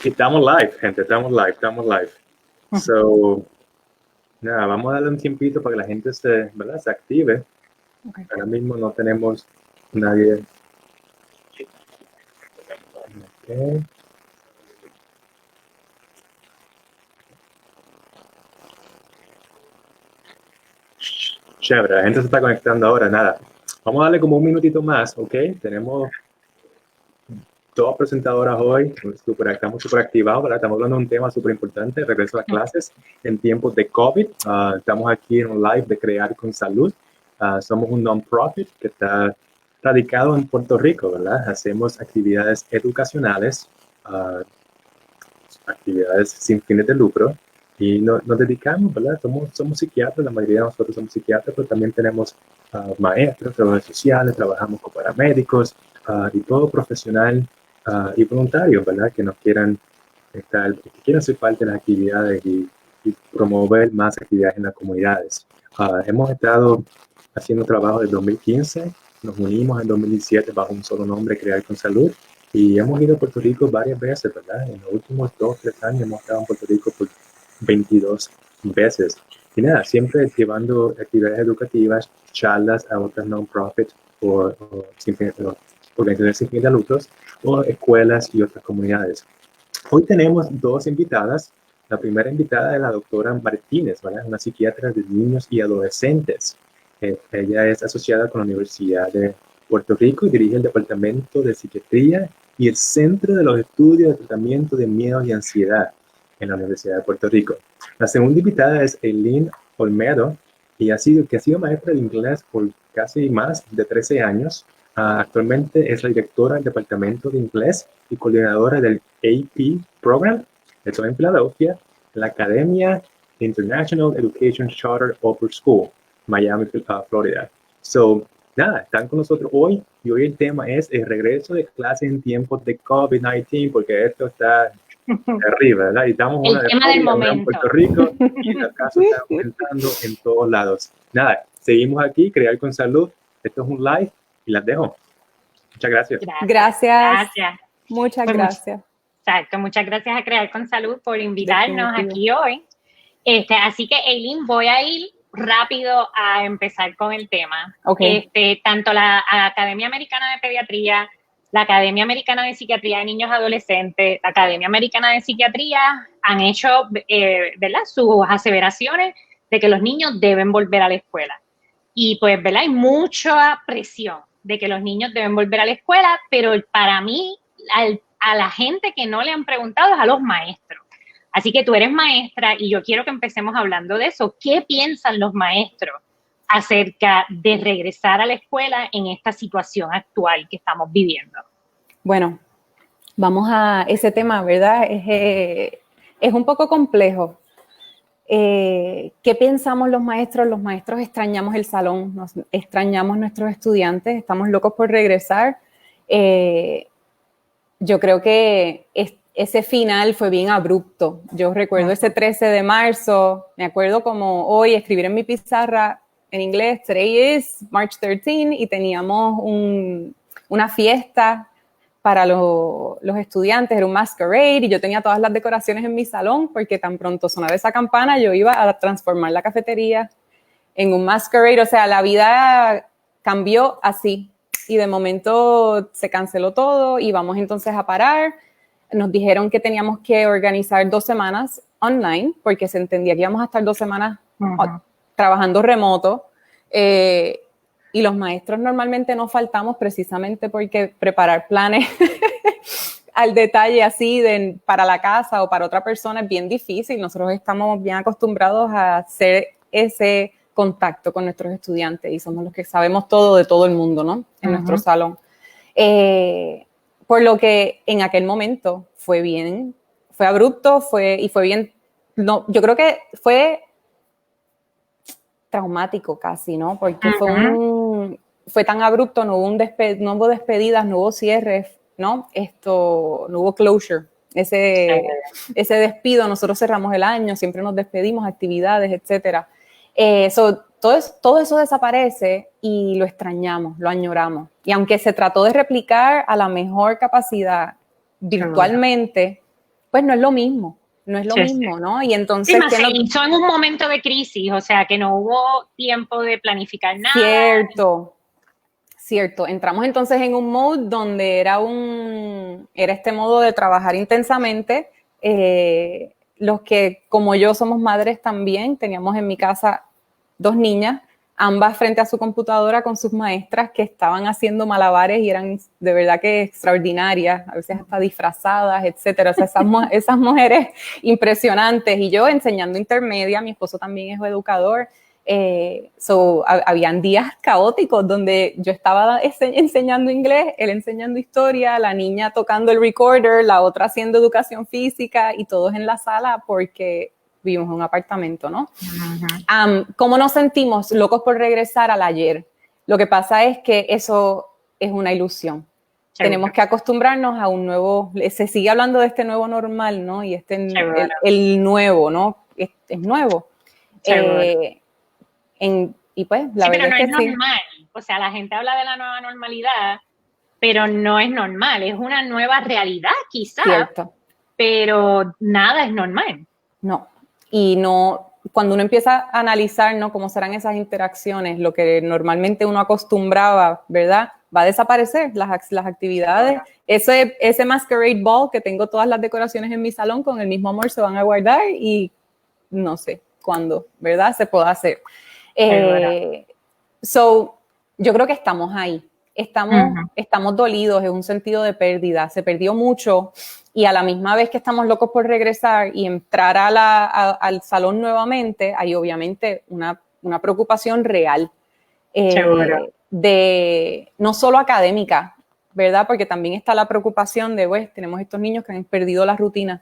Estamos live, gente, estamos live. So, nada, vamos a darle un tiempito para que la gente ¿verdad? Se active. Okay. Ahora mismo no tenemos nadie. Okay. Chévere, la gente se está conectando ahora, nada. Vamos a darle como un minutito más, ¿ok? Tenemos 2 presentadoras hoy, estamos súper activados, ¿verdad? Estamos hablando de un tema súper importante, regreso a clases en tiempos de COVID. Estamos aquí en un live de Crear con Salud. Somos un non-profit que está radicado en Puerto Rico, ¿verdad? Hacemos actividades educacionales, actividades sin fines de lucro, y nos dedicamos, ¿verdad? Somos psiquiatras, la mayoría de nosotros somos psiquiatras, pero también tenemos maestros, trabajadores sociales, trabajamos con paramédicos y todo profesional y voluntario, ¿verdad? Que nos quieran hacer parte de las actividades y promover más actividades en las comunidades. Hemos estado haciendo trabajo desde 2015, nos unimos en 2017 bajo un solo nombre, Crear con Salud, y hemos ido a Puerto Rico varias veces, ¿verdad? En los últimos 2-3 años hemos estado en Puerto Rico por 22 veces. Y nada, siempre llevando actividades educativas, charlas a otras non-profits o organizaciones sin fines de lucros o escuelas y otras comunidades. Hoy tenemos 2 invitadas. La primera invitada es la doctora Martínez, ¿verdad? Una psiquiatra de niños y adolescentes. Ella es asociada con la Universidad de Puerto Rico y dirige el Departamento de Psiquiatría y el Centro de los Estudios de Tratamiento de Miedo y Ansiedad en la Universidad de Puerto Rico. La segunda invitada es Eileen Olmedo, que ha sido maestra de inglés por casi más de 13 años. Actualmente es la directora del Departamento de Inglés y coordinadora del AP Program. Esto en Filadelfia, la Academia International Education Charter Upper School, Miami, Florida. So, nada, están con nosotros hoy y hoy el tema es el regreso de clases en tiempos de COVID-19, porque esto está terrible, ¿verdad? Y estamos el tema del momento en Puerto Rico y los casos están aumentando en todos lados. Nada, seguimos aquí, Crear con Salud. Esto es un live y las dejo. Muchas gracias. Gracias. Muchas gracias. Exacto, muchas gracias a Crear con Salud por invitarnos aquí hoy. Así que, Eileen, voy a ir rápido a empezar con el tema. Okay. Tanto la Academia Americana de Pediatría, la Academia Americana de Psiquiatría de Niños y Adolescentes, la Academia Americana de Psiquiatría han hecho, ¿verdad?, sus aseveraciones de que los niños deben volver a la escuela. Y pues, ¿verdad?, hay mucha presión de que los niños deben volver a la escuela, pero para mí, a la gente que no le han preguntado es a los maestros. Así que tú eres maestra y yo quiero que empecemos hablando de eso. ¿Qué piensan los maestros acerca de regresar a la escuela en esta situación actual que estamos viviendo? Bueno, vamos a ese tema, ¿verdad? Es un poco complejo. ¿Qué pensamos los maestros? Los maestros extrañamos el salón, extrañamos nuestros estudiantes, estamos locos por regresar. Yo creo que ese final fue bien abrupto. Yo recuerdo ese 13 de marzo, me acuerdo como hoy escribir en mi pizarra en inglés, today is March 13, y teníamos una fiesta para los estudiantes, era un masquerade, y yo tenía todas las decoraciones en mi salón, porque tan pronto sonaba esa campana, yo iba a transformar la cafetería en un masquerade. O sea, la vida cambió así, y de momento se canceló todo, y vamos entonces a parar. Nos dijeron que teníamos que organizar 2 semanas online, porque se entendía que íbamos a estar 2 semanas trabajando remoto, y los maestros normalmente no faltamos precisamente porque preparar planes al detalle así para la casa o para otra persona es bien difícil. Nosotros estamos bien acostumbrados a hacer ese contacto con nuestros estudiantes y somos los que sabemos todo de todo el mundo, ¿no? En nuestro salón. Por lo que en aquel momento fue abrupto, fue bien, no, yo creo que fue traumático casi, ¿no? Porque fue tan abrupto, no hubo despedidas, no hubo cierres, ¿no? No hubo closure. Ese despido, nosotros cerramos el año, siempre nos despedimos, actividades, etcétera. todo eso desaparece y lo extrañamos, lo añoramos. Y aunque se trató de replicar a la mejor capacidad virtualmente, pues no es lo mismo. No es lo mismo, ¿no? Y entonces... Sí, se hizo en un momento de crisis, o sea, que no hubo tiempo de planificar nada. Cierto. Entramos entonces en un mode donde era este modo de trabajar intensamente. Los que, como yo, somos madres también, teníamos en mi casa 2 niñas, ambas frente a su computadora con sus maestras que estaban haciendo malabares y eran de verdad que extraordinarias, a veces hasta disfrazadas, etcétera. O sea, esas mujeres impresionantes. Y yo enseñando intermedia, mi esposo también es educador. Habían días caóticos donde yo estaba enseñando inglés, él enseñando historia, la niña tocando el recorder, la otra haciendo educación física y todos en la sala porque vivimos en un apartamento, ¿no? ¿Cómo nos sentimos? Locos por regresar al ayer. Lo que pasa es que eso es una ilusión. Tenemos que acostumbrarnos a un nuevo, se sigue hablando de este nuevo normal, ¿no? Y el nuevo, ¿no? Es nuevo. Y pues, la verdad pero no es que es normal. O sea, la gente habla de la nueva normalidad, pero no es normal. Es una nueva realidad, quizás. Cierto. Pero nada es normal. No. Y no, cuando uno empieza a analizar, ¿no?, cómo serán esas interacciones, lo que normalmente uno acostumbraba, ¿verdad?, va a desaparecer, las actividades. Ese masquerade ball que tengo todas las decoraciones en mi salón, con el mismo amor se van a guardar y no sé cuándo, ¿verdad?, se pueda hacer. Yo creo que estamos ahí. Estamos dolidos, es un sentido de pérdida. Se perdió mucho y a la misma vez que estamos locos por regresar y entrar al salón nuevamente, hay obviamente una preocupación real. No solo académica, ¿verdad? Porque también está la preocupación de, pues, tenemos estos niños que han perdido la rutina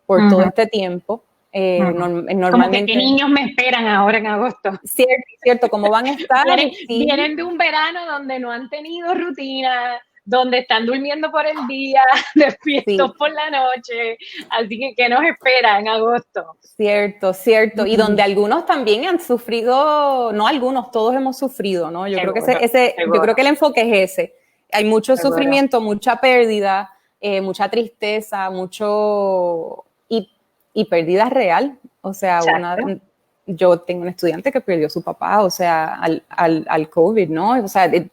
por todo este tiempo. Normalmente, como que, ¿qué niños me esperan ahora en agosto? Cierto, ¿cómo van a estar? Vienen de un verano donde no han tenido rutina, donde están durmiendo por el día, despiertos por la noche, así que ¿qué nos espera en agosto? Cierto, y donde algunos también han sufrido, no algunos, todos hemos sufrido, ¿no? Yo creo que el enfoque es ese. Hay mucho sufrimiento, mucha pérdida, mucha tristeza, y pérdida real. O sea, yo tengo un estudiante que perdió a su papá, o sea, al COVID, ¿no? O sea, es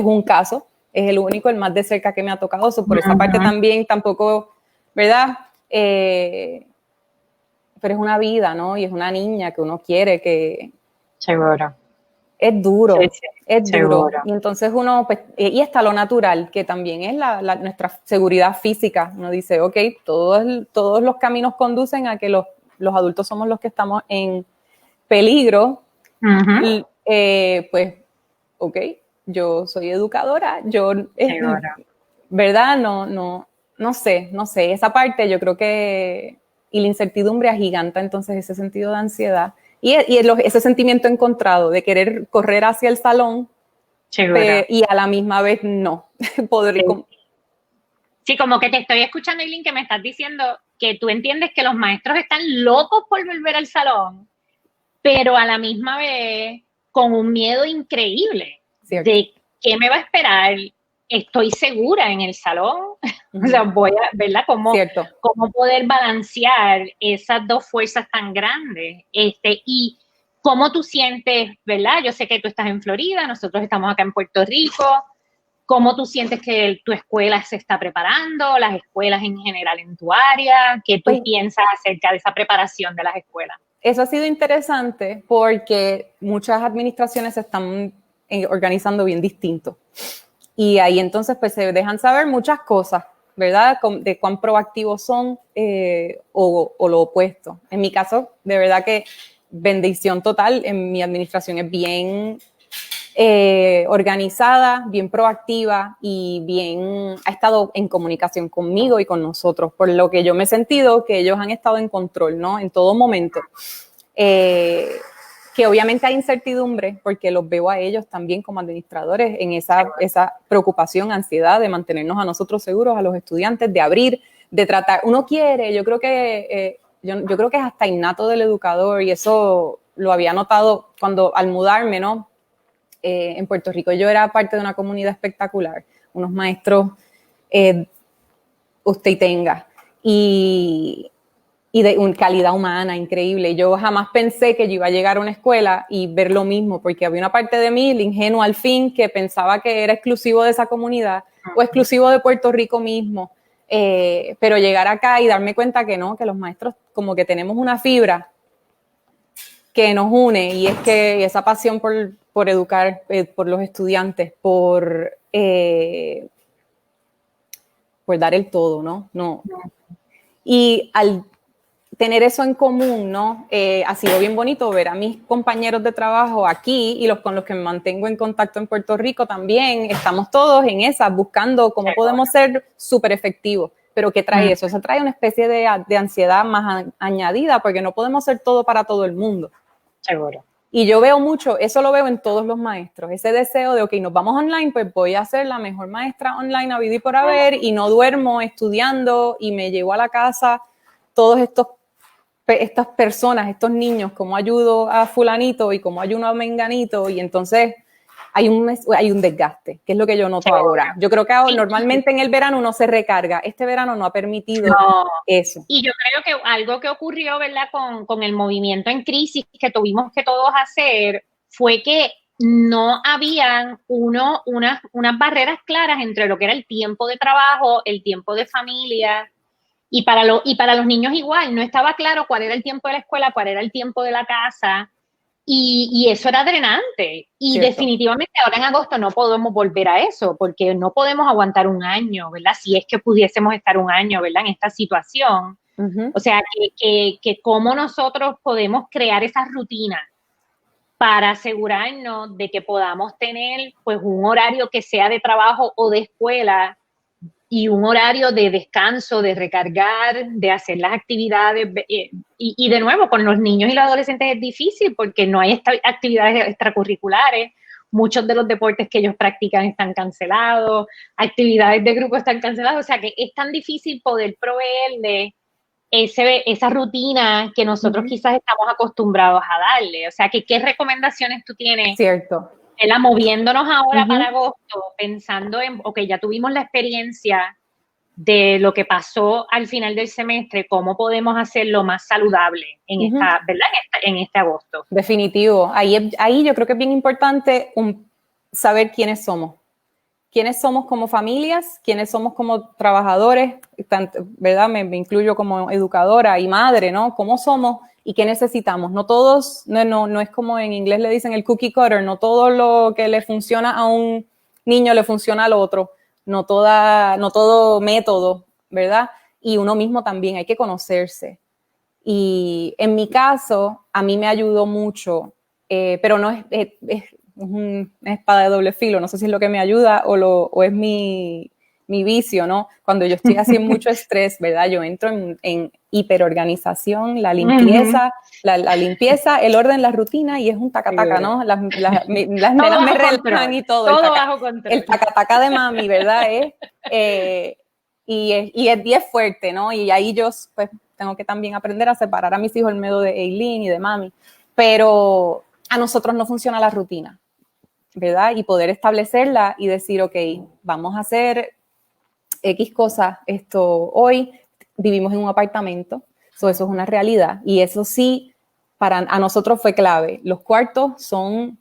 un caso, es el único, el más de cerca que me ha tocado. Por esa parte también tampoco, ¿verdad? Pero es una vida, ¿no? Y es una niña que uno quiere que... Seguro. Es duro, es duro. Seguro. Y entonces uno, pues, y está lo natural, que también es nuestra seguridad física. Uno dice, ok, todos los caminos conducen a que los adultos somos los que estamos en peligro. Pues, ok, yo soy educadora, ¿verdad? No sé, esa parte yo creo que, y la incertidumbre agiganta entonces ese sentido de ansiedad y ese sentimiento encontrado de querer correr hacia el salón y a la misma vez no poder. Sí, como que te estoy escuchando, Eileen, que me estás diciendo que tú entiendes que los maestros están locos por volver al salón, pero a la misma vez con un miedo increíble de qué me va a esperar. Estoy segura en el salón, o sea, voy a, ¿verdad? ¿Cómo poder balancear esas dos fuerzas tan grandes? Y cómo tú sientes, ¿verdad? Yo sé que tú estás en Florida, nosotros estamos acá en Puerto Rico. ¿Cómo tú sientes que tu escuela se está preparando, las escuelas en general en tu área? ¿Qué tú piensas acerca de esa preparación de las escuelas? Eso ha sido interesante porque muchas administraciones se están organizando bien distinto. Y ahí entonces pues se dejan saber muchas cosas, ¿verdad? De cuán proactivos son o lo opuesto. En mi caso, de verdad que bendición total, en mi administración es bien organizada, bien proactiva y ha estado en comunicación conmigo y con nosotros, por lo que yo me he sentido que ellos han estado en control, ¿no? En todo momento. Que obviamente hay incertidumbre porque los veo a ellos también como administradores en esa preocupación, ansiedad de mantenernos a nosotros seguros, a los estudiantes, de abrir, de tratar. Uno quiere, yo creo que es hasta innato del educador y eso lo había notado cuando al mudarme, ¿no? En Puerto Rico yo era parte de una comunidad espectacular, unos maestros usted tenga, y de una calidad humana increíble. Yo jamás pensé que yo iba a llegar a una escuela y ver lo mismo, porque había una parte de mí, el ingenuo al fin, que pensaba que era exclusivo de esa comunidad o exclusivo de Puerto Rico mismo. Pero llegar acá y darme cuenta que no, que los maestros como que tenemos una fibra que nos une, y es que esa pasión por educar, por los estudiantes, por dar el todo, ¿no? No. Y al tener eso en común, ¿no? Ha sido bien bonito ver a mis compañeros de trabajo aquí y con los que me mantengo en contacto en Puerto Rico también. Estamos todos en esas, buscando cómo podemos ser súper efectivos. Pero ¿qué trae eso? Eso trae una especie de ansiedad más añadida, porque no podemos ser todo para todo el mundo. Seguro. Y yo veo mucho, eso lo veo en todos los maestros, ese deseo de, ok, nos vamos online, pues voy a ser la mejor maestra online a vida y por haber, y no duermo estudiando, y me llevo a la casa todos estas personas, estos niños, cómo ayudo a fulanito y cómo ayudo a menganito, y entonces hay un desgaste, que es lo que yo noto ahora. Yo creo que normalmente en el verano uno se recarga, este verano no ha permitido eso. Y yo creo que algo que ocurrió, ¿verdad?, con el movimiento en crisis que tuvimos que todos hacer, fue que no habían unas barreras claras entre lo que era el tiempo de trabajo, el tiempo de familia, y para los niños igual, no estaba claro cuál era el tiempo de la escuela, cuál era el tiempo de la casa, y eso era drenante. Y Cierto. definitivamente ahora en agosto no podemos volver a eso, porque no podemos aguantar un año, ¿verdad? Si es que pudiésemos estar un año, ¿verdad?, en esta situación. Uh-huh. O sea, que cómo nosotros podemos crear esas rutinas para asegurarnos de que podamos tener, pues, un horario que sea de trabajo o de escuela, y un horario de descanso, de recargar, de hacer las actividades. Y de nuevo, con los niños y los adolescentes es difícil porque no hay actividades extracurriculares. Muchos de los deportes que ellos practican están cancelados, actividades de grupo están canceladas. O sea que es tan difícil poder proveerle esa rutina que nosotros quizás estamos acostumbrados a darle. O sea que, ¿qué recomendaciones tú tienes? Cierto. Moviéndonos ahora para agosto, pensando en, ok, ya tuvimos la experiencia de lo que pasó al final del semestre, ¿cómo podemos hacerlo más saludable en esta, ¿verdad?, en este agosto? Definitivo. Ahí yo creo que es bien importante saber quiénes somos. Quiénes somos como familias, quiénes somos como trabajadores, ¿verdad? Me incluyo como educadora y madre, ¿no? ¿Cómo somos y qué necesitamos? No todos, no es como en inglés le dicen el cookie cutter, no todo lo que le funciona a un niño le funciona al otro, no todo método, ¿verdad? Y uno mismo también, hay que conocerse. Y en mi caso, a mí me ayudó mucho, pero no es una espada de doble filo, no sé si es lo que me ayuda o es mi vicio, ¿no? Cuando yo estoy haciendo mucho estrés, ¿verdad? Yo entro en hiperorganización, la limpieza, la limpieza, el orden, la rutina, y es un taca-taca, ¿no? Las nenas me relajan y todo. Todo bajo control. El taca-taca de mami, ¿verdad? Y es fuerte, ¿no? Y ahí yo, pues, tengo que también aprender a separar a mis hijos el medio de Eileen y de mami. Pero a nosotros no funciona la rutina, ¿verdad? Y poder establecerla y decir, ok, vamos a hacer X cosas hoy. Vivimos en un apartamento, eso es una realidad. Y eso sí, a nosotros fue clave. Los cuartos son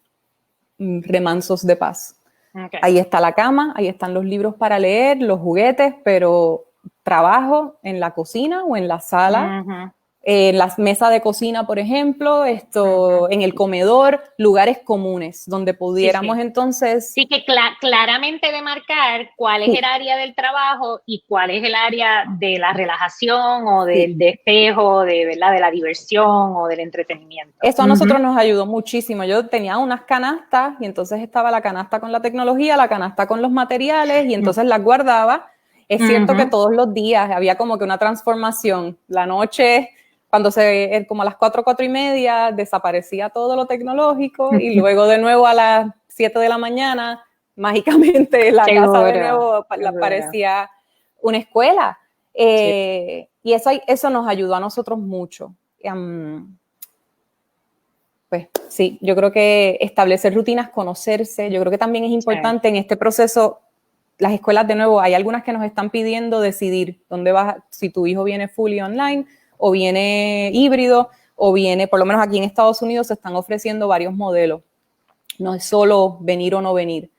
remansos de paz. Okay. Ahí está la cama, ahí están los libros para leer, los juguetes, pero trabajo en la cocina o en la sala, en la mesa de cocina, por ejemplo, en el comedor, lugares comunes donde pudiéramos entonces... Sí, que claramente demarcar cuál es el área del trabajo y cuál es el área de la relajación o del despejo, ¿verdad?, de la diversión o del entretenimiento. Eso a nosotros nos ayudó muchísimo. Yo tenía unas canastas y entonces estaba la canasta con la tecnología, la canasta con los materiales y entonces las guardaba. Es cierto que todos los días había como que una transformación. La noche... Cuando como a las 4:30, desaparecía todo lo tecnológico y luego de nuevo a las 7 de la mañana, mágicamente la casa de nuevo parecía una escuela. Y eso nos ayudó a nosotros mucho. pues sí, yo creo que establecer rutinas, conocerse, yo creo que también es importante en este proceso. Las escuelas, de nuevo, hay algunas que nos están pidiendo decidir dónde vas, si tu hijo viene fully online o viene híbrido o viene, por lo menos aquí en Estados Unidos se están ofreciendo varios modelos. No es solo venir o no venir.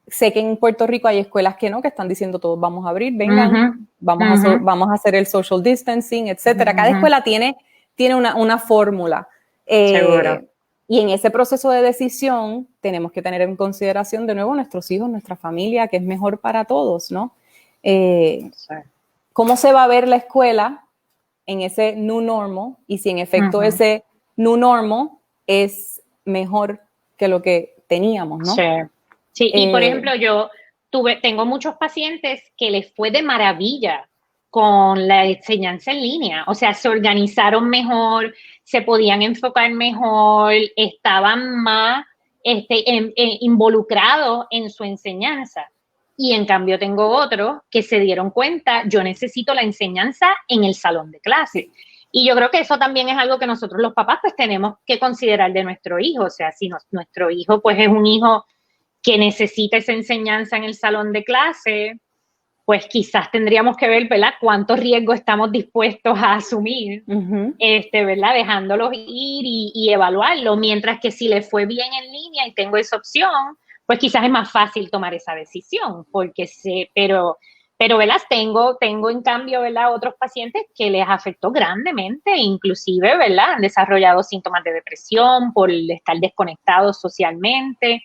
Sé que en Puerto Rico hay escuelas que no, que están diciendo todos vamos a abrir, vengan, vamos a hacer el social distancing, etcétera. Cada escuela tiene una fórmula. Seguro. Y en ese proceso de decisión tenemos que tener en consideración de nuevo nuestros hijos, nuestra familia, que es mejor para todos, ¿no? ¿Cómo se va a ver la escuela en ese new normal? Y si en efecto ese new normal es mejor que lo que teníamos, ¿no? Sí, y por ejemplo, yo tengo muchos pacientes que les fue de maravilla con la enseñanza en línea. O sea, se organizaron mejor, se podían enfocar mejor, estaban más involucrados en su enseñanza. Y en cambio tengo otros que se dieron cuenta, yo necesito la enseñanza en el salón de clase. Y yo creo que eso también es algo que nosotros los papás pues tenemos que considerar de nuestro hijo. O sea, si nuestro hijo pues es un hijo que necesita esa enseñanza en el salón de clase, pues quizás tendríamos que ver, ¿verdad?, cuántos riesgos estamos dispuestos a asumir, ¿verdad?, dejándolos ir y evaluarlo, mientras que si le fue bien en línea y tengo esa opción, pues quizás es más fácil tomar esa decisión, pero ¿verdad?, tengo en cambio, ¿verdad?, otros pacientes que les afectó grandemente, inclusive, ¿verdad?, han desarrollado síntomas de depresión por estar desconectados socialmente,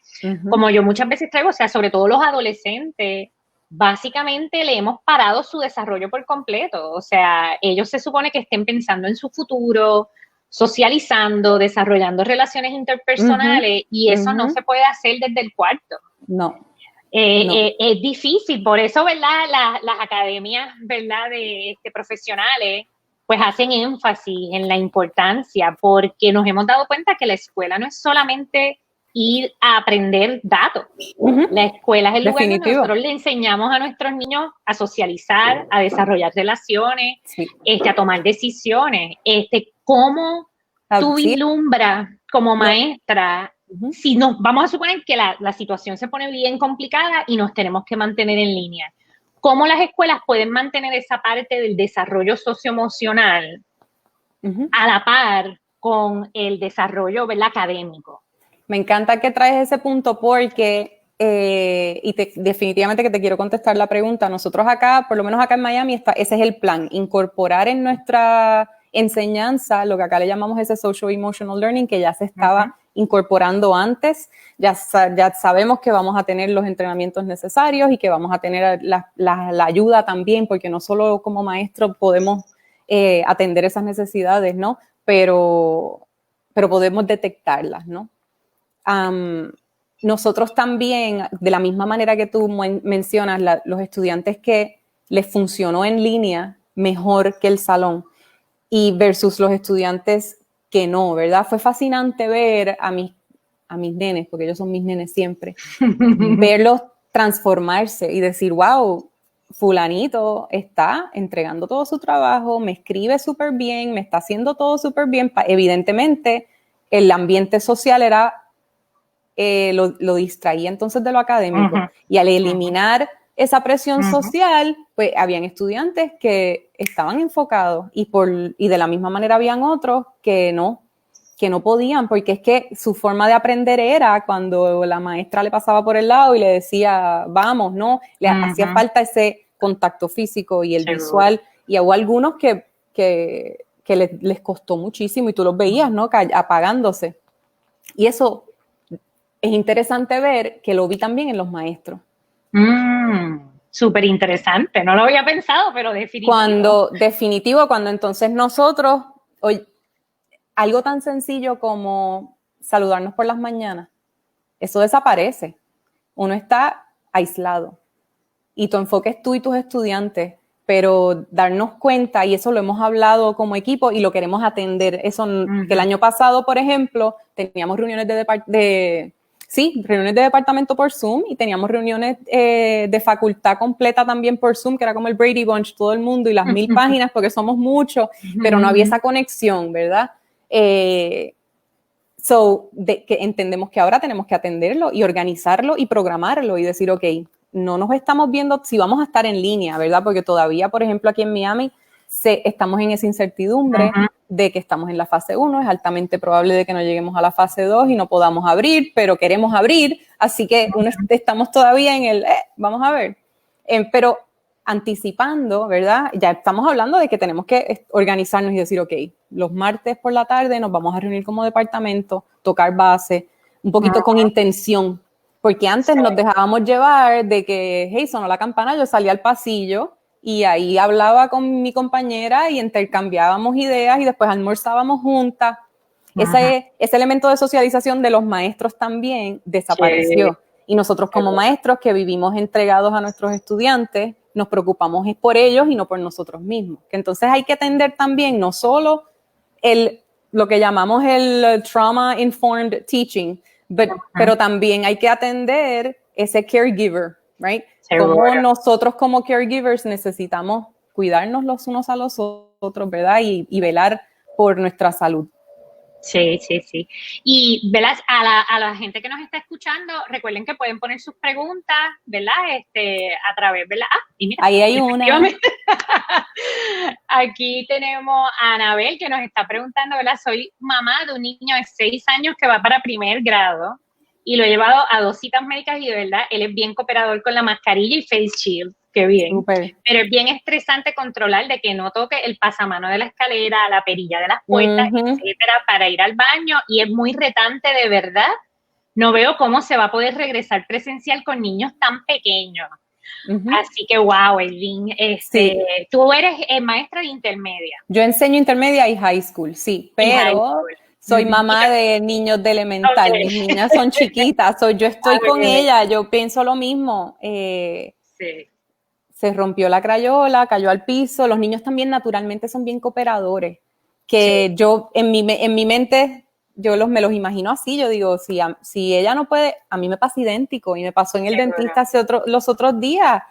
como yo muchas veces traigo, o sea, sobre todo los adolescentes, básicamente le hemos parado su desarrollo por completo. O sea, ellos se supone que estén pensando en su futuro, socializando, desarrollando relaciones interpersonales, y eso no se puede hacer desde el cuarto. No. Es difícil, por eso, ¿verdad?, las academias, ¿verdad?, de profesionales, pues hacen énfasis en la importancia, porque nos hemos dado cuenta que la escuela no es solamente ir a aprender datos. La escuela es el lugar donde nosotros le enseñamos a nuestros niños a socializar, a desarrollar relaciones, a tomar decisiones. ¿Cómo tú vislumbras como maestra? Si nos vamos a suponer que la situación se pone bien complicada y nos tenemos que mantener en línea, ¿cómo las escuelas pueden mantener esa parte del desarrollo socioemocional a la par con el desarrollo, ¿verdad?, académico? Me encanta que traes ese punto porque, definitivamente que te quiero contestar la pregunta. Nosotros acá, por lo menos acá en Miami, ese es el plan, incorporar en nuestra enseñanza lo que acá le llamamos ese social emotional learning, que ya se estaba incorporando antes. Ya sabemos que vamos a tener los entrenamientos necesarios y que vamos a tener la ayuda también, porque no solo como maestros podemos atender esas necesidades, ¿no? Pero podemos detectarlas, ¿no? Nosotros también, de la misma manera que tú mencionas, los estudiantes que les funcionó en línea mejor que el salón y versus los estudiantes que no, ¿verdad? Fue fascinante ver a mis nenes, porque ellos son mis nenes siempre, verlos transformarse y decir, wow, fulanito está entregando todo su trabajo, me escribe súper bien, me está haciendo todo súper bien. Evidentemente, el ambiente social era... lo distraía entonces de lo académico. Y al eliminar esa presión social, pues habían estudiantes que estaban enfocados y de la misma manera habían otros que no podían, porque es que su forma de aprender era cuando la maestra le pasaba por el lado y le decía, vamos, ¿no? Le hacía falta ese contacto físico y el visual, y hubo algunos que les costó muchísimo y tú los veías, ¿no?, apagándose. Y eso es interesante ver que lo vi también en los maestros. Súper interesante, no lo había pensado, pero definitivo. Cuando entonces nosotros, algo tan sencillo como saludarnos por las mañanas, eso desaparece. Uno está aislado y tu enfoque es tú y tus estudiantes, pero darnos cuenta, y eso lo hemos hablado como equipo y lo queremos atender. Eso, que el año pasado, por ejemplo, teníamos reuniones reuniones de departamento por Zoom y teníamos reuniones de facultad completa también por Zoom, que era como el Brady Bunch, todo el mundo y las 1000 páginas porque somos muchos, pero no había esa conexión, ¿verdad? Que entendemos que ahora tenemos que atenderlo y organizarlo y programarlo y decir, ok, no nos estamos viendo si vamos a estar en línea, ¿verdad? Porque todavía, por ejemplo, aquí en Miami, estamos en esa incertidumbre de que estamos en la fase 1, es altamente probable de que no lleguemos a la fase 2 y no podamos abrir, pero queremos abrir, así que estamos todavía en el, vamos a ver. Pero anticipando, ¿verdad? Ya estamos hablando de que tenemos que organizarnos y decir, ok, los martes por la tarde nos vamos a reunir como departamento, tocar base, un poquito con intención, porque antes nos dejábamos llevar de que, hey, sonó la campana, yo salía al pasillo y ahí hablaba con mi compañera y intercambiábamos ideas y después almorzábamos juntas. Ese elemento de socialización de los maestros también desapareció. Y nosotros como maestros que vivimos entregados a nuestros estudiantes, nos preocupamos es por ellos y no por nosotros mismos. Que entonces hay que atender también no solo lo que llamamos el trauma-informed teaching, pero también hay que atender ese caregiver, right? Como nosotros como caregivers necesitamos cuidarnos los unos a los otros, ¿verdad? Y velar por nuestra salud. Sí, sí, sí. Y, ¿verdad? A la gente que nos está escuchando, recuerden que pueden poner sus preguntas, ¿verdad? A través, ¿verdad? Y mira, ahí hay una. Aquí tenemos a Anabel que nos está preguntando, ¿verdad? Soy mamá de un niño de 6 años que va para primer grado y lo he llevado a 2 citas médicas y de verdad, él es bien cooperador con la mascarilla y face shield. Qué bien. Super. Pero es bien estresante controlar de que no toque el pasamano de la escalera, la perilla de las puertas, etcétera, para ir al baño. Y es muy retante, de verdad. No veo cómo se va a poder regresar presencial con niños tan pequeños. Así que, wow, Edwin, tú eres maestra de intermedia. Yo enseño intermedia y high school, sí, pero soy mamá de niños de elemental. Mis niñas son chiquitas, yo estoy con ella, yo pienso lo mismo. Se rompió la crayola, cayó al piso. Los niños también naturalmente son bien cooperadores. Que yo, en mi mente, me los imagino así. Yo digo, si ella no puede, a mí me pasa idéntico. Y me pasó en el dentista los otros días.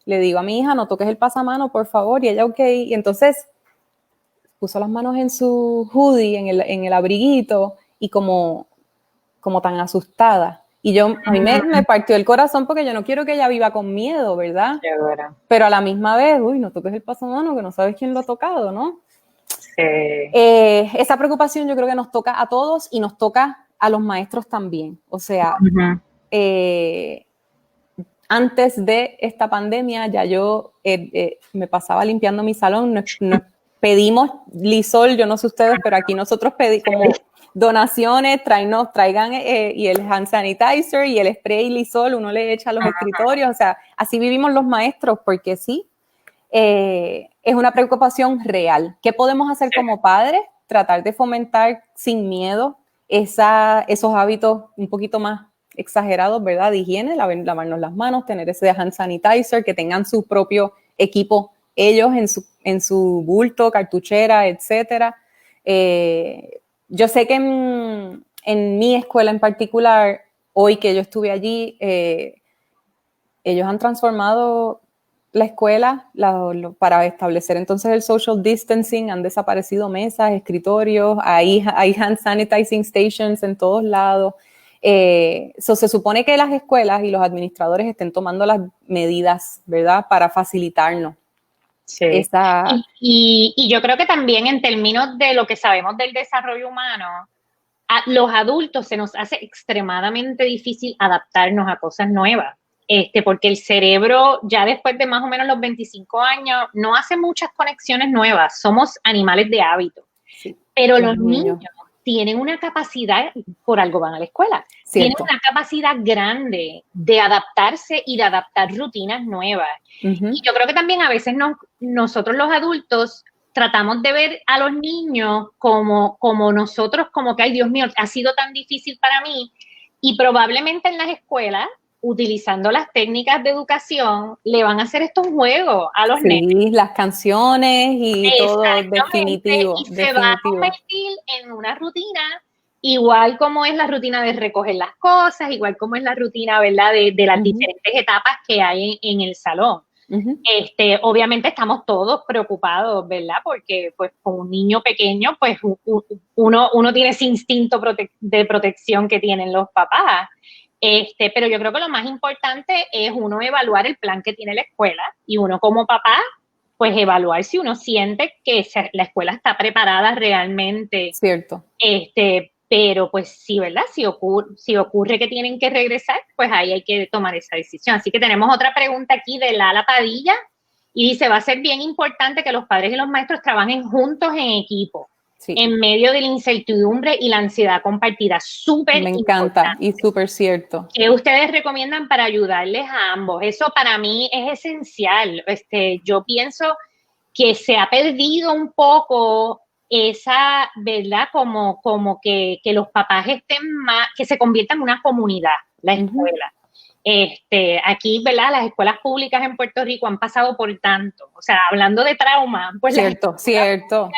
Le digo a mi hija, no toques el pasamano, por favor. Y ella, ok. Y entonces, puso las manos en su hoodie, en el abriguito. Y como tan asustada. Y a mí me partió el corazón porque yo no quiero que ella viva con miedo, ¿verdad? Pero a la misma vez, no toques el pasamano, que no sabes quién lo ha tocado, ¿no? Sí. Esa preocupación yo creo que nos toca a todos y nos toca a los maestros también. O sea, antes de esta pandemia ya yo me pasaba limpiando mi salón, nos pedimos Lysol, yo no sé ustedes, pero aquí nosotros pedimos como donaciones, traigan y el hand sanitizer y el spray Lysol, uno le echa a los escritorios, o sea, así vivimos los maestros, porque sí, es una preocupación real. ¿Qué podemos hacer como padres? Tratar de fomentar sin miedo esos hábitos un poquito más exagerados, ¿verdad? De higiene, lavarnos las manos, tener ese hand sanitizer, que tengan su propio equipo ellos en su bulto, cartuchera, etcétera. Yo sé que en mi escuela en particular, hoy que yo estuve allí, ellos han transformado la escuela para establecer entonces el social distancing, han desaparecido mesas, escritorios, hay hand sanitizing stations en todos lados. Se supone que las escuelas y los administradores estén tomando las medidas, ¿verdad?, para facilitarnos. Sí. Y yo creo que también en términos de lo que sabemos del desarrollo humano, a los adultos se nos hace extremadamente difícil adaptarnos a cosas nuevas, porque el cerebro ya después de más o menos los 25 años no hace muchas conexiones nuevas, somos animales de hábito, pero los niños tienen una capacidad, por algo van a la escuela, tienen una capacidad grande de adaptarse y de adaptar rutinas nuevas. Y yo creo que también a veces nosotros los adultos tratamos de ver a los niños como nosotros, como que, ay, Dios mío, ha sido tan difícil para mí. Y probablemente en las escuelas, utilizando las técnicas de educación, le van a hacer esto un juego a los nenes. Sí, las canciones y todo, definitivo. Y se va a convertir en una rutina, igual como es la rutina de recoger las cosas, igual como es la rutina, ¿verdad?, de las diferentes etapas que hay en el salón. Obviamente estamos todos preocupados, ¿verdad? Porque pues con un niño pequeño, pues uno tiene ese instinto de protección que tienen los papás. Pero yo creo que lo más importante es uno evaluar el plan que tiene la escuela y uno como papá, pues evaluar si uno siente que la escuela está preparada realmente. Cierto. Pero pues sí, ¿verdad? Si ocurre que tienen que regresar, pues ahí hay que tomar esa decisión. Así que tenemos otra pregunta aquí de Lala Padilla y dice, va a ser bien importante que los padres y los maestros trabajen juntos en equipo, en medio de la incertidumbre y la ansiedad compartida. Súper importante. Me encanta y súper cierto. ¿Qué ustedes recomiendan para ayudarles a ambos? Eso para mí es esencial. Yo pienso que se ha perdido un poco esa, ¿verdad? Como que los papás estén más, que se conviertan en una comunidad, la escuela. Aquí, ¿verdad? Las escuelas públicas en Puerto Rico han pasado por tanto. O sea, hablando de trauma, pues cierto.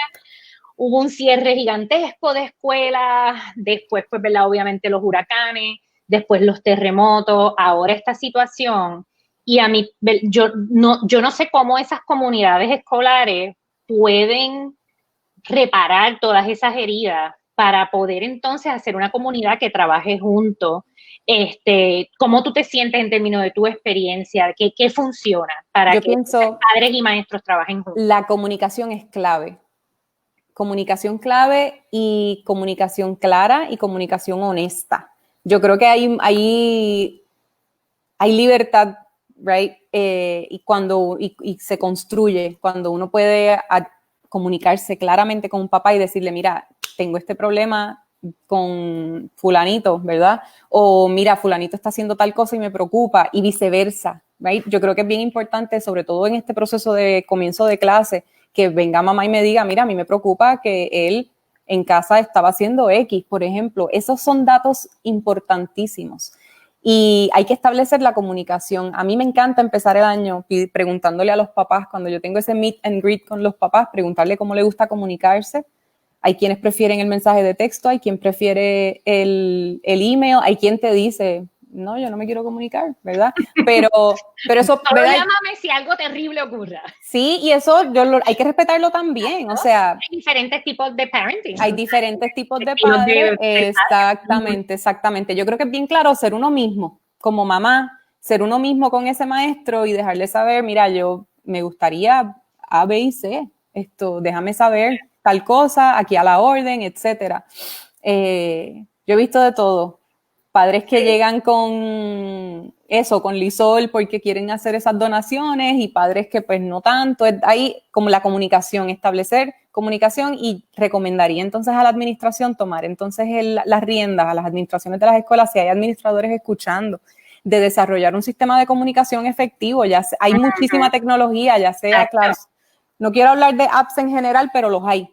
Hubo un cierre gigantesco de escuelas, después, pues, ¿verdad? Obviamente los huracanes, después los terremotos, ahora esta situación. Y a mí, yo no sé cómo esas comunidades escolares pueden reparar todas esas heridas para poder entonces hacer una comunidad que trabaje juntos. ¿Cómo tú te sientes en términos de tu experiencia? ¿Qué funciona para que padres y maestros trabajen juntos? La comunicación es clave. Comunicación clave y comunicación clara y comunicación honesta. Yo creo que hay libertad, right? Y se construye cuando uno puede comunicarse claramente con un papá y decirle, mira, tengo este problema con fulanito, ¿verdad? O mira, fulanito está haciendo tal cosa y me preocupa, y viceversa, right? Yo creo que es bien importante, sobre todo en este proceso de comienzo de clase, que venga mamá y me diga, mira, a mí me preocupa que él en casa estaba haciendo X, por ejemplo. Esos son datos importantísimos. Y hay que establecer la comunicación. A mí me encanta empezar el año preguntándole a los papás, cuando yo tengo ese meet and greet con los papás, preguntarle cómo les gusta comunicarse. Hay quienes prefieren el mensaje de texto, hay quien prefiere el email, hay quien te dice, no, yo no me quiero comunicar, ¿verdad? Pero eso... Solo llámame si algo terrible ocurra. Sí, y eso hay que respetarlo también, o sea... Hay diferentes tipos de parenting. Hay diferentes tipos de padres, exactamente. Yo creo que es bien claro ser uno mismo, como mamá, ser uno mismo con ese maestro y dejarle saber, mira, yo me gustaría A, B y C, déjame saber tal cosa, aquí a la orden, etcétera. Yo he visto de todo. Padres que llegan con Lysol porque quieren hacer esas donaciones y padres que pues no tanto. Hay como la comunicación, establecer comunicación, y recomendaría entonces a la administración tomar entonces las riendas, a las administraciones de las escuelas, si hay administradores escuchando, de desarrollar un sistema de comunicación efectivo. Hay muchísima tecnología, ya sea, claro, no quiero hablar de apps en general, pero los hay,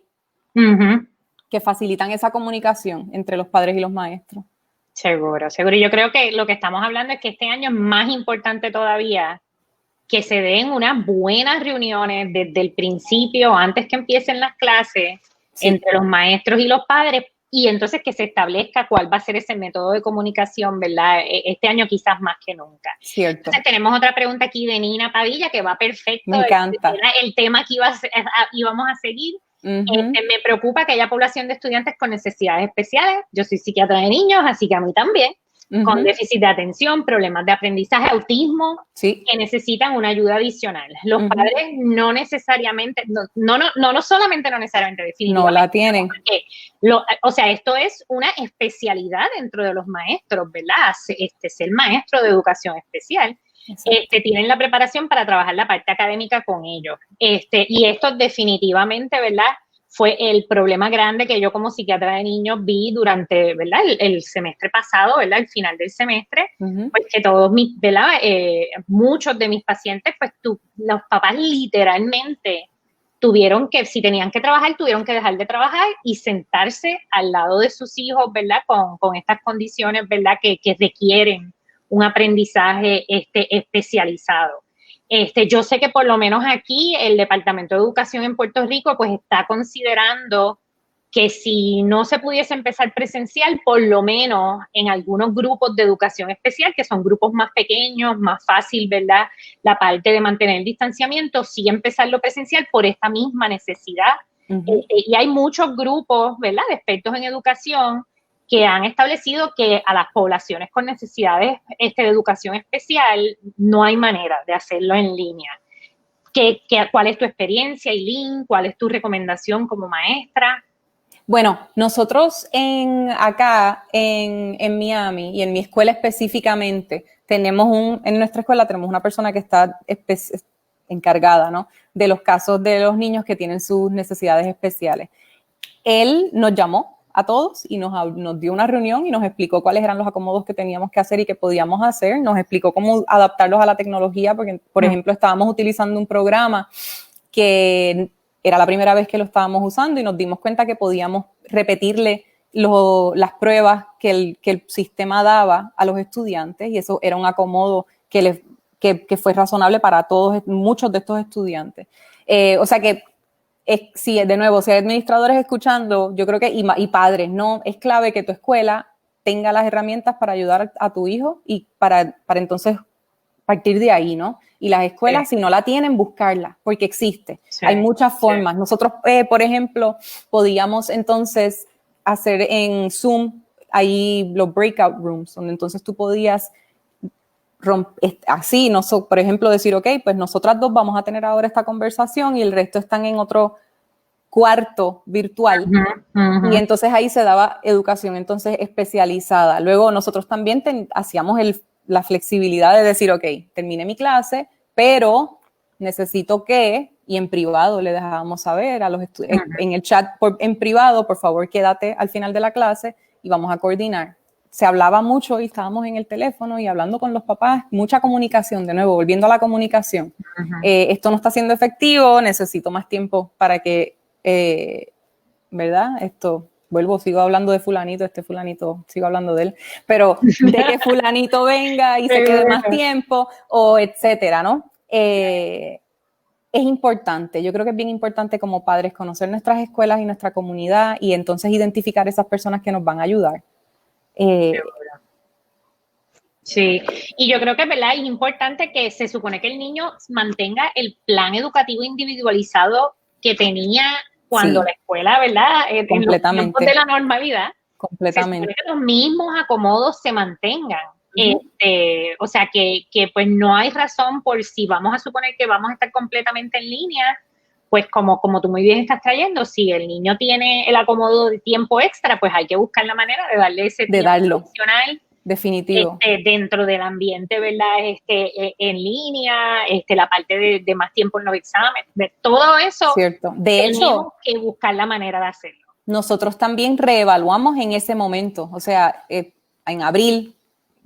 que facilitan esa comunicación entre los padres y los maestros. Seguro. Y yo creo que lo que estamos hablando es que este año es más importante todavía que se den unas buenas reuniones desde el principio, antes que empiecen las clases, entre los maestros y los padres, y entonces que se establezca cuál va a ser ese método de comunicación, ¿verdad? Este año quizás más que nunca. Cierto. Entonces tenemos otra pregunta aquí de Nina Padilla, que va perfecto. Me encanta. El tema que íbamos a seguir. Me preocupa que haya población de estudiantes con necesidades especiales. Yo soy psiquiatra de niños, así que a mí también, con déficit de atención, problemas de aprendizaje, autismo, que necesitan una ayuda adicional. Los padres no necesariamente, no solamente no necesariamente, definitivamente. No la tienen. O sea, esto es una especialidad dentro de los maestros, ¿verdad? Ser maestro de educación especial. Tienen la preparación para trabajar la parte académica con ellos. Y esto definitivamente, ¿verdad? Fue el problema grande que yo como psiquiatra de niños vi durante, ¿verdad? El semestre pasado, ¿verdad? El final del semestre, pues que todos ¿verdad? Muchos de mis pacientes, pues los papás literalmente tuvieron que, si tenían que trabajar, tuvieron que dejar de trabajar y sentarse al lado de sus hijos, ¿verdad? Con estas condiciones, ¿verdad? Que requieren un aprendizaje especializado. Yo sé que por lo menos aquí el Departamento de Educación en Puerto Rico pues está considerando que si no se pudiese empezar presencial, por lo menos en algunos grupos de educación especial, que son grupos más pequeños, más fácil, ¿verdad? La parte de mantener el distanciamiento, sí empezarlo presencial por esta misma necesidad. Y hay muchos grupos, ¿verdad?, de expertos en educación que han establecido que a las poblaciones con necesidades de educación especial no hay manera de hacerlo en línea. ¿Cuál es tu experiencia, Eileen? ¿Cuál es tu recomendación como maestra? Bueno, nosotros acá en Miami y en mi escuela específicamente, en nuestra escuela tenemos una persona que está encargada, ¿no?, de los casos de los niños que tienen sus necesidades especiales. Él nos llamó a todos y nos dio una reunión y nos explicó cuáles eran los acomodos que teníamos que hacer y que podíamos hacer. Nos explicó cómo adaptarlos a la tecnología, porque, por ejemplo, estábamos utilizando un programa que era la primera vez que lo estábamos usando y nos dimos cuenta que podíamos repetirle las pruebas que el sistema daba a los estudiantes, y eso era un acomodo que fue razonable para muchos de estos estudiantes. O sea que, sí, de nuevo, si hay administradores escuchando, yo creo que, y padres, no, es clave que tu escuela tenga las herramientas para ayudar a tu hijo y para entonces partir de ahí, ¿no? Y las escuelas, si no la tienen, buscarla, porque existe. Sí, hay muchas formas. Sí. Nosotros, por ejemplo, podíamos entonces hacer en Zoom ahí los breakout rooms, donde entonces tú podías por ejemplo, decir, ok, pues nosotras dos vamos a tener ahora esta conversación y el resto están en otro cuarto virtual. Y entonces ahí se daba educación entonces especializada. Luego nosotros también hacíamos la flexibilidad de decir, ok, terminé mi clase, pero necesito y en privado le dejábamos saber a los estudiantes, en el chat en privado, por favor, quédate al final de la clase y vamos a coordinar. Se hablaba mucho y estábamos en el teléfono y hablando con los papás, mucha comunicación, de nuevo, volviendo a la comunicación. Esto no está siendo efectivo, necesito más tiempo para que, ¿verdad? Sigo hablando de fulanito, sigo hablando de él, pero de que fulanito venga y se quede más tiempo, o etcétera, ¿no? Es importante, yo creo que es bien importante como padres conocer nuestras escuelas y nuestra comunidad y entonces identificar esas personas que nos van a ayudar. Sí, y yo creo que, ¿verdad?, es importante que se supone que el niño mantenga el plan educativo individualizado que tenía cuando la escuela, ¿verdad?, en los tiempos de la normalidad. Completamente. Se supone que los mismos acomodos se mantengan. O sea, que pues no hay razón por, si vamos a suponer que vamos a estar completamente en línea, pues como tú muy bien estás trayendo, si el niño tiene el acomodo de tiempo extra, pues hay que buscar la manera de darle ese tiempo adicional. Definitivo. Dentro del ambiente, ¿verdad? En línea, la parte de más tiempo en los exámenes, de todo eso. Cierto. De hecho, tenemos que buscar la manera de hacerlo. Nosotros también reevaluamos en ese momento, o sea, en abril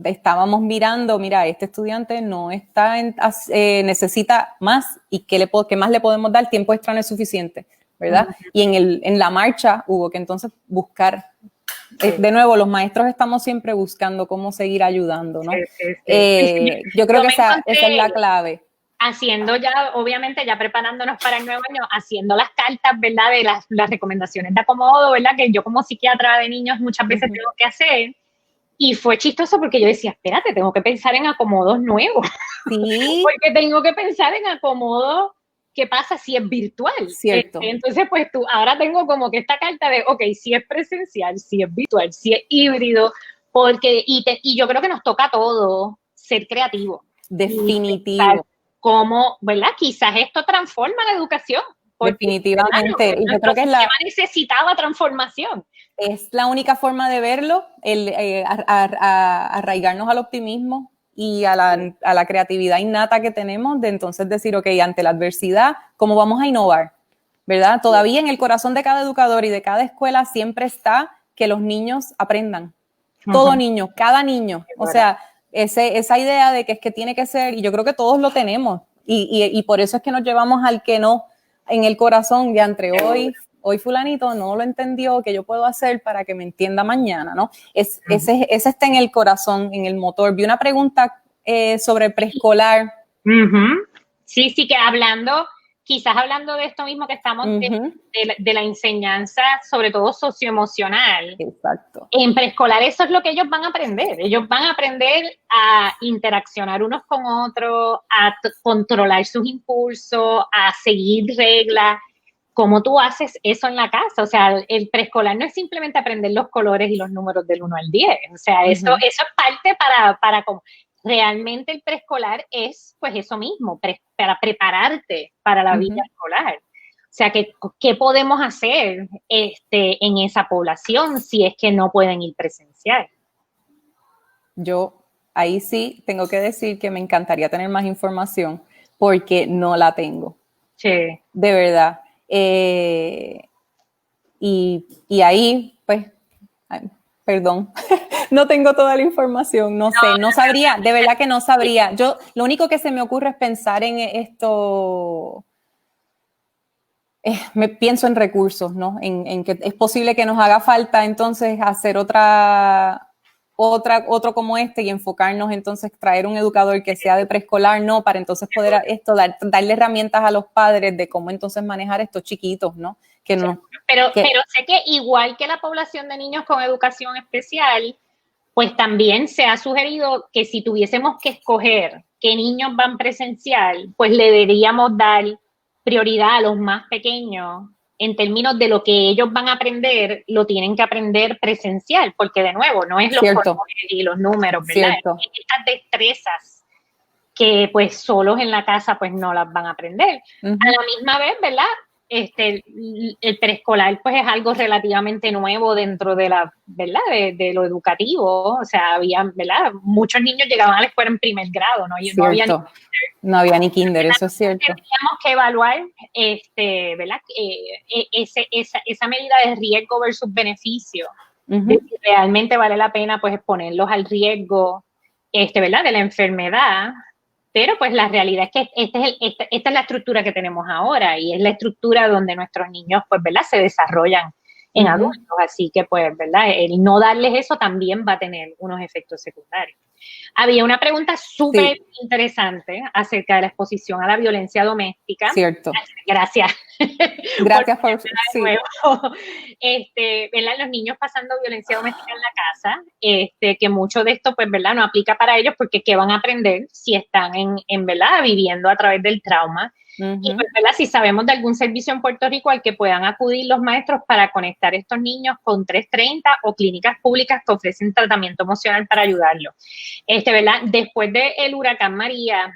estábamos mirando, mira, este estudiante no está, necesita más y ¿qué más le podemos dar? Tiempo extra no es suficiente, ¿verdad? Y en la marcha hubo que entonces buscar. De nuevo, los maestros estamos siempre buscando cómo seguir ayudando, ¿no? Yo creo que esa es la clave. Haciendo ya, obviamente, ya preparándonos para el nuevo año, haciendo las cartas, ¿verdad?, de las recomendaciones de acomodo, ¿verdad?, que yo como psiquiatra de niños muchas veces tengo que hacer. Y fue chistoso porque yo decía, espérate, tengo que pensar en acomodos nuevos. Sí. Porque tengo que pensar en acomodos. ¿Qué pasa si es virtual? Cierto. Entonces, pues ahora tengo como que esta carta de, ok, si es presencial, si es virtual, si es híbrido, y yo creo que nos toca a todos ser creativos. Definitivo. Cómo, ¿verdad? Quizás esto transforma la educación. Definitivamente. Y yo creo que necesitaba transformación. Es la única forma de verlo, arraigarnos al optimismo y a la creatividad innata que tenemos, de entonces decir, ok, ante la adversidad, ¿cómo vamos a innovar? ¿Verdad? Todavía en el corazón de cada educador y de cada escuela siempre está que los niños aprendan. Todo niño, cada niño. O sea, esa idea de que es que tiene que ser, y yo creo que todos lo tenemos, y por eso es que nos llevamos al que no en el corazón, de entre hoy fulanito no lo entendió, ¿qué yo puedo hacer para que me entienda mañana? ¿No? Ese está en el corazón, en el motor. Vi una pregunta sobre preescolar. Sí, que hablando quizás hablando de esto mismo que estamos, Ujú. de la enseñanza, sobre todo socioemocional. Exacto. En preescolar eso es lo que ellos van a aprender. Ellos van a aprender a interaccionar unos con otros, a controlar sus impulsos, a seguir reglas. ¿Cómo tú haces eso en la casa? O sea, el preescolar no es simplemente aprender los colores y los números del 1 al 10. O sea, eso es parte para como, realmente el preescolar es pues eso mismo, para prepararte para la vida escolar. O sea, ¿qué podemos hacer en esa población si es que no pueden ir presencial? Yo ahí sí tengo que decir que me encantaría tener más información porque no la tengo. Sí. De verdad. Y ahí, pues, perdón, no tengo toda la información, no sé, no sabría, de verdad que no sabría. Yo, lo único que se me ocurre es pensar en esto, me pienso en recursos, ¿no? En que es posible que nos haga falta entonces hacer otro como este y enfocarnos entonces, traer un educador que sea de preescolar, ¿no? Para entonces poder darle herramientas a los padres de cómo entonces manejar estos chiquitos, ¿no? Pero sé que igual que la población de niños con educación especial, pues también se ha sugerido que si tuviésemos que escoger qué niños van presencial, pues le deberíamos dar prioridad a los más pequeños en términos de lo que ellos van a aprender, lo tienen que aprender presencial, porque de nuevo, no es los colores y los números, ¿verdad? Estas destrezas que pues solos en la casa pues no las van a aprender. A la misma vez, ¿verdad? El preescolar pues es algo relativamente nuevo dentro de la, ¿verdad? De lo educativo, o sea, había, ¿verdad? Muchos niños llegaban a la escuela en primer grado, ¿no? Y no había ni kinder, eso es cierto. Teníamos que evaluar, ¿verdad? Esa medida de riesgo versus beneficio, de si realmente vale la pena pues exponerlos al riesgo, ¿verdad? De la enfermedad. Pero pues la realidad es que esta es la estructura que tenemos ahora y es la estructura donde nuestros niños pues, ¿verdad? Se desarrollan en adultos. Así que pues, ¿verdad? El no darles eso también va a tener unos efectos secundarios. Había una pregunta súper interesante acerca de la exposición a la violencia doméstica. Cierto. Gracias. Gracias por sí. ¿Verdad? Los niños pasando violencia doméstica en la casa, que mucho de esto, pues, ¿verdad? No aplica para ellos porque ¿qué van a aprender si están ¿verdad? Viviendo a través del trauma? Y pues, ¿verdad? Si sabemos de algún servicio en Puerto Rico al que puedan acudir los maestros para conectar a estos niños con 330 o clínicas públicas que ofrecen tratamiento emocional para ayudarlos. ¿Verdad? Después del huracán María,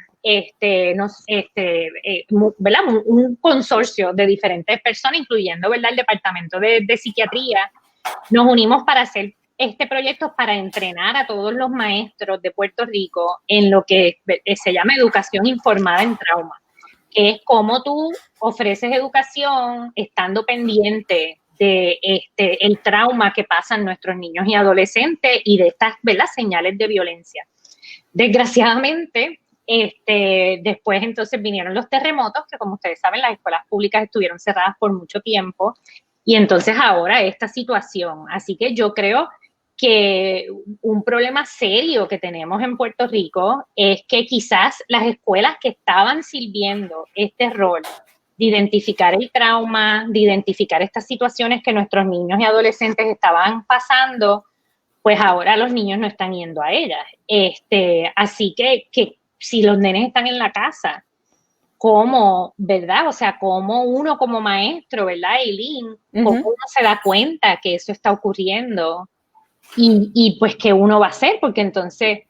¿verdad? Un consorcio de diferentes personas, incluyendo, ¿verdad? El Departamento de Psiquiatría, nos unimos para hacer este proyecto para entrenar a todos los maestros de Puerto Rico en lo que se llama educación informada en trauma, que es cómo tú ofreces educación estando pendiente de el trauma que pasan nuestros niños y adolescentes y de estas, ¿verdad? Señales de violencia. Desgraciadamente, después entonces vinieron los terremotos, que como ustedes saben, las escuelas públicas estuvieron cerradas por mucho tiempo, y entonces ahora esta situación. Así que yo creo que un problema serio que tenemos en Puerto Rico es que quizás las escuelas que estaban sirviendo este rol de identificar el trauma, de identificar estas situaciones que nuestros niños y adolescentes estaban pasando, pues ahora los niños no están yendo a ellas. Así que si los nenes están en la casa, ¿cómo, verdad? O sea, cómo uno como maestro, ¿verdad, Eileen? ¿Cómo uno se da cuenta que eso está ocurriendo? Y pues, ¿qué uno va a hacer? Porque entonces,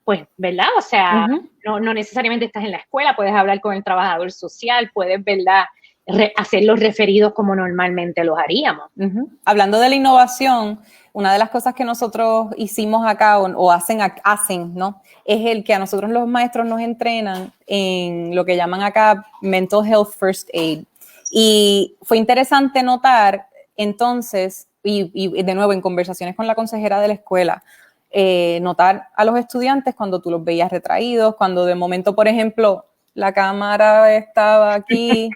pues, ¿verdad? O sea, no necesariamente estás en la escuela, puedes hablar con el trabajador social, puedes, ¿verdad? Hacer los referidos como normalmente los haríamos. Hablando de la innovación, una de las cosas que nosotros hicimos acá o hacen, ¿no? Es el que a nosotros los maestros nos entrenan en lo que llaman acá Mental Health First Aid. Y fue interesante notar entonces, y de nuevo en conversaciones con la consejera de la escuela, notar a los estudiantes cuando tú los veías retraídos, cuando de momento, por ejemplo, la cámara estaba aquí,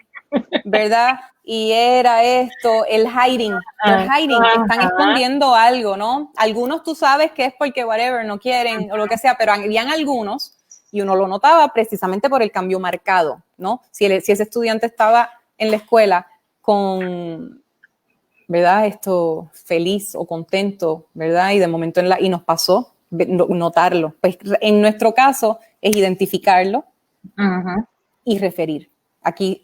¿verdad? Y era esto, el hiding, están escondiendo algo, ¿no? Algunos tú sabes que es porque whatever, no quieren o lo que sea, pero habían algunos, y uno lo notaba precisamente por el cambio marcado ¿no? Si ese estudiante estaba en la escuela con, ¿verdad? Feliz o contento, ¿verdad? Y de momento y nos pasó notarlo. Pues en nuestro caso es identificarlo y referir. Aquí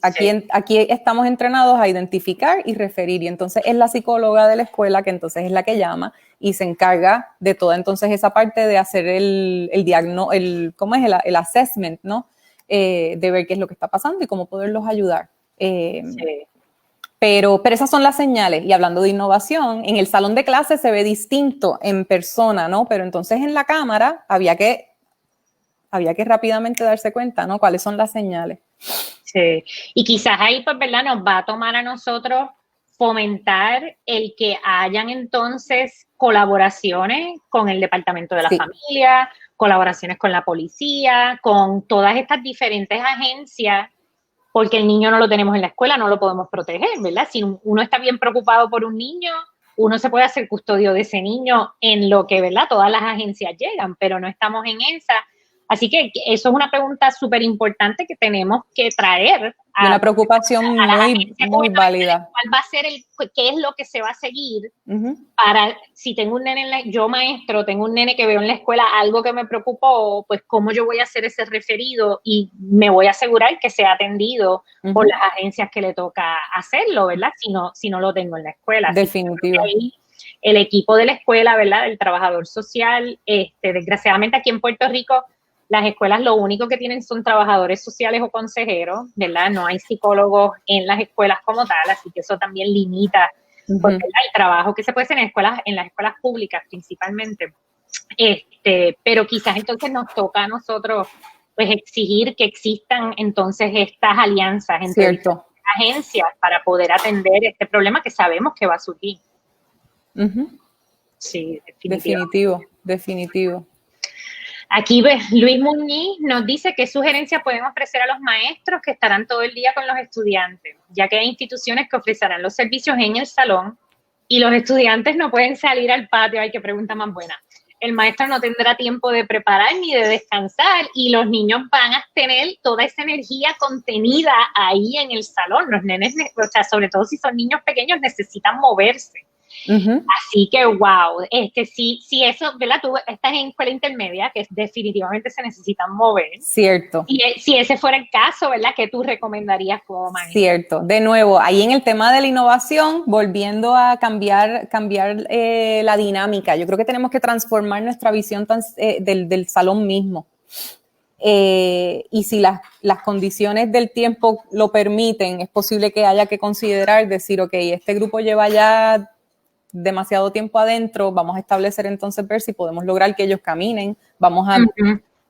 estamos entrenados a identificar y referir, y entonces es la psicóloga de la escuela que entonces es la que llama y se encarga de toda entonces esa parte de hacer el diagnóstico, ¿cómo es? El assessment, ¿no? De ver qué es lo que está pasando y cómo poderlos ayudar. Pero esas son las señales. Y hablando de innovación, en el salón de clases se ve distinto en persona, ¿no? Pero entonces en la cámara había que rápidamente darse cuenta, ¿no? ¿Cuáles son las señales? Sí, y quizás ahí, pues, ¿verdad? Nos va a tomar a nosotros fomentar el que hayan entonces colaboraciones con el Departamento de la Familia, colaboraciones con la policía, con todas estas diferentes agencias, porque el niño no lo tenemos en la escuela, no lo podemos proteger, ¿verdad? Si uno está bien preocupado por un niño, uno se puede hacer custodio de ese niño en lo que, ¿verdad? Todas las agencias llegan, pero no estamos en esa. Así que eso es una pregunta súper importante que tenemos que traer. Una preocupación muy válida. ¿Cuál va a ser qué es lo que se va a seguir para, si tengo un nene, yo maestro, tengo un nene que veo en la escuela algo que me preocupó, pues cómo yo voy a hacer ese referido y me voy a asegurar que sea atendido por las agencias que le toca hacerlo, ¿verdad? Si no lo tengo en la escuela. Definitivo. El equipo de la escuela, ¿verdad? El trabajador social, desgraciadamente aquí en Puerto Rico, las escuelas lo único que tienen son trabajadores sociales o consejeros, ¿verdad? No hay psicólogos en las escuelas como tal, así que eso también limita porque, el trabajo que se puede hacer en las escuelas públicas principalmente. Pero quizás entonces nos toca a nosotros pues exigir que existan entonces estas alianzas entre agencias para poder atender este problema que sabemos que va a surgir. Sí, definitivo. Aquí Luis Muñiz nos dice qué sugerencias pueden ofrecer a los maestros que estarán todo el día con los estudiantes, ya que hay instituciones que ofrecerán los servicios en el salón y los estudiantes no pueden salir al patio. Ay, qué pregunta más buena. El maestro no tendrá tiempo de preparar ni de descansar y los niños van a tener toda esa energía contenida ahí en el salón. Los nenes, o sea, sobre todo si son niños pequeños, necesitan moverse. Así que, wow, si eso, ¿verdad? Tú estás en escuela intermedia, que definitivamente se necesitan mover. Cierto. Si ese fuera el caso, ¿verdad? ¿Qué tú recomendarías como maestra? Cierto. De nuevo, ahí en el tema de la innovación, volviendo a cambiar la dinámica, yo creo que tenemos que transformar nuestra visión del salón mismo. Y si las condiciones del tiempo lo permiten, es posible que haya que considerar decir, ok, este grupo lleva ya demasiado tiempo adentro, vamos a establecer entonces ver si podemos lograr que ellos caminen, vamos a,